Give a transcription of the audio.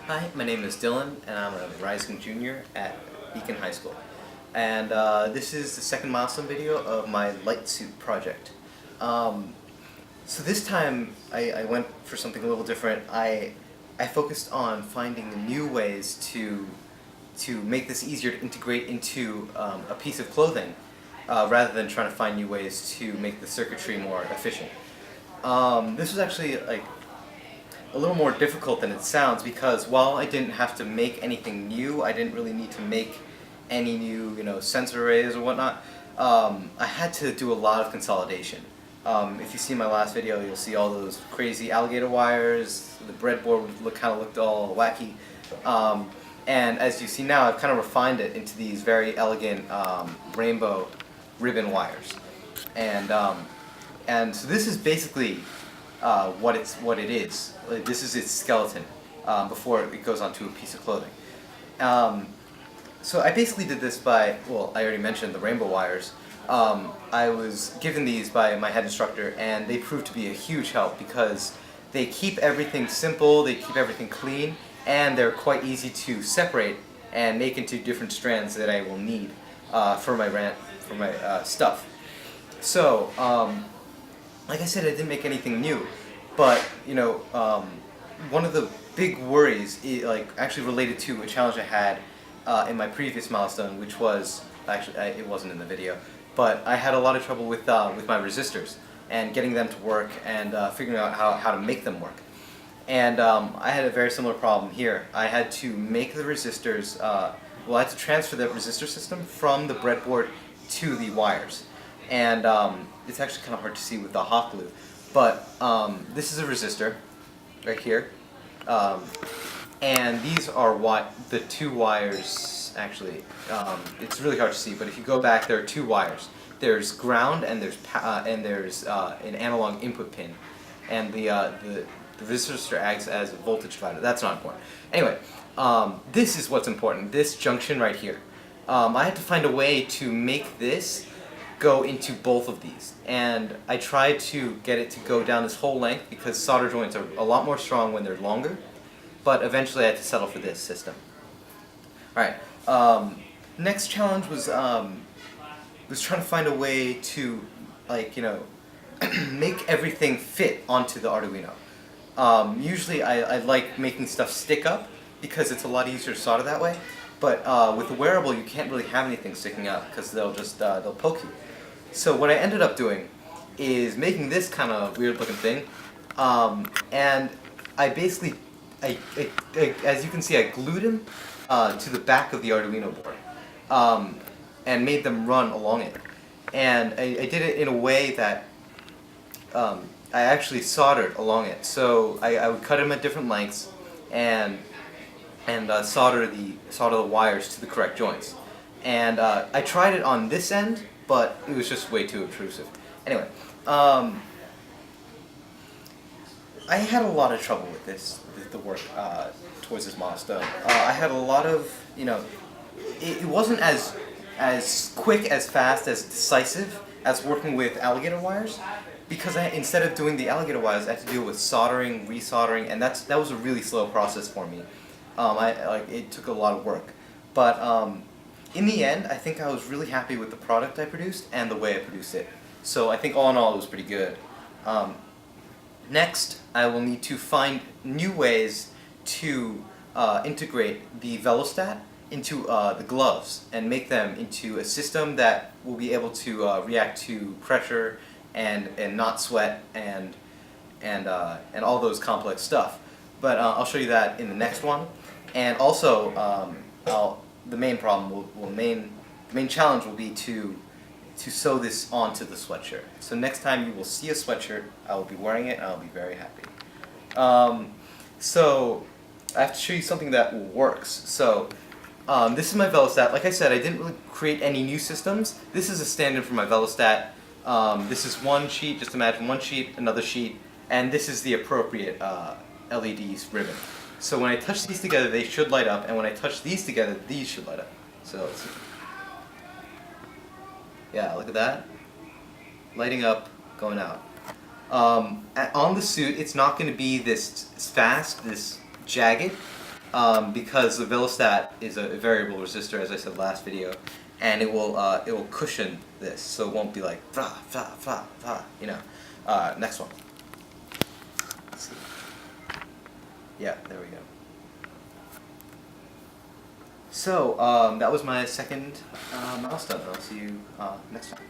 Hi, my name is Dylan, and I'm a rising junior at Beacon High School. And this is the second milestone video of my light suit project. So this time I went for something a little different. I focused on finding new ways to make this easier to integrate into a piece of clothing rather than trying to find new ways to make the circuitry more efficient. This was actually like a little more difficult than it sounds, because while I didn't have to make anything new, I didn't really need to make any new, sensor arrays or whatnot. I had to do a lot of consolidation. If you see my last video, you'll see all those crazy alligator wires. The breadboard kind of looked all wacky. And as you see now, I've kind of refined it into these very elegant rainbow ribbon wires. And so this is basically what it is. This is its skeleton before it goes onto a piece of clothing. So I basically did this by, well, I already mentioned the rainbow wires. I was given these by my head instructor, and they proved to be a huge help because they keep everything simple, they keep everything clean, and they're quite easy to separate and make into different strands that I will need for my stuff. So, like I said, I didn't make anything new, but one of the big worries, actually related to a challenge I had in my previous milestone, which was it wasn't in the video, but I had a lot of trouble with my resistors and getting them to work and figuring out how to make them work. And I had a very similar problem here. I had to make the resistors. I had to transfer the resistor system from the breadboard to the wires. And it's actually kind of hard to see with the hot glue, but this is a resistor right here, and these are the two wires. Actually, it's really hard to see, but if you go back, there are two wires. There's ground and there's an analog input pin, and the resistor acts as a voltage divider. That's not important. Anyway, this is what's important. This junction right here. I had to find a way to make this go into both of these, and I tried to get it to go down this whole length because solder joints are a lot more strong when they're longer, but eventually I had to settle for this system. Alright, next challenge was trying to find a way to make everything fit onto the Arduino. Usually I like making stuff stick up because it's a lot easier to solder that way, but with a wearable you can't really have anything sticking up because they'll poke you. So what I ended up doing is making this kind of weird looking thing, and I basically, as you can see, I glued them to the back of the Arduino board and made them run along it. And I did it in a way that I actually soldered along it. So I would cut them at different lengths and solder the wires to the correct joints. And I tried it on this end, but it was just way too intrusive. Anyway, I had a lot of trouble with the work towards this milestone. I had a lot of, it wasn't as quick, as fast, as decisive as working with alligator wires, because instead of doing the alligator wires, I had to deal with soldering, resoldering, and that was a really slow process for me. It took a lot of work, but in the end, I think I was really happy with the product I produced and the way I produced it. So I think all in all, it was pretty good. Next, I will need to find new ways to integrate the Velostat into the gloves and make them into a system that will be able to react to pressure and not sweat and all those complex stuff. But I'll show you that in the next one. And also, the main challenge will be to sew this onto the sweatshirt. So next time you will see a sweatshirt, I will be wearing it and I'll be very happy. So I have to show you something that works. So this is my Velostat. Like I said, I didn't really create any new systems. This is a standard for my Velostat. This is one sheet, just imagine one sheet, another sheet, and this is the appropriate LED ribbon. So when I touch these together, they should light up, and when I touch these together, these should light up. So let's see. Yeah, look at that. Lighting up, going out. On the suit, it's not going to be this fast, this jagged. because the velostat is a variable resistor, as I said last video, and it will cushion this, so it won't be like fa fa fa fa. You know. Next one. Let's see. Yeah, there we go. So that was my second milestone. I'll see you next time.